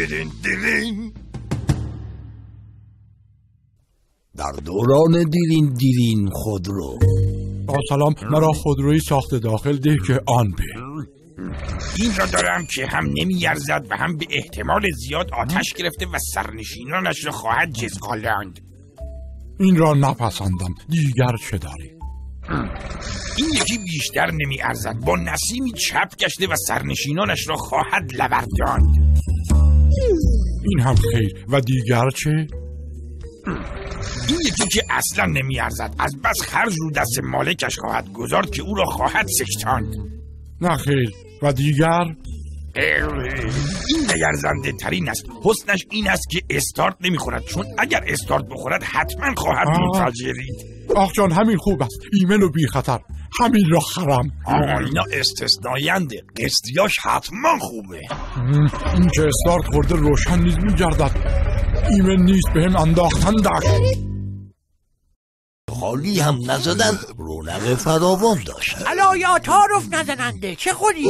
دیرین دیرین. در دوران دیرین خودرو. سلام، مرا خودرویی ساخته داخل ده که آن به این را دارم که هم نمیارزد و هم به احتمال زیاد آتش گرفته و سرنشینانش را خواهد جزغالاند. این را نپسندم. دیگر چه داری؟ این یکی بیشتر نمیارزد، با نسیمی چپ گشته و سرنشینانش را خواهد لورداند. این هم خیر. و دیگر چه؟ این یکی که اصلا نمیارزد، از بس خرج رو دست مالکش خواهد گذارد که او را خواهد سکتاند. نه خیر. و دیگر؟ این نیرزنده ترین است. حسنش این است که استارت نمیخورد، چون اگر استارت بخورد حتما خواهد منفجرید. آخ جان، همین خوب است. ایمن و بی خطر. همین را خرم. اینا استثناینده، قسطیاش حتما خوبه. این که استارت خورده روشن نیز میگردد. ایمن نیست، به هم انداختندش. خالی هم نزدن، رونق فراوان داشت. الا یا تعارف نزننده، چه خوری؟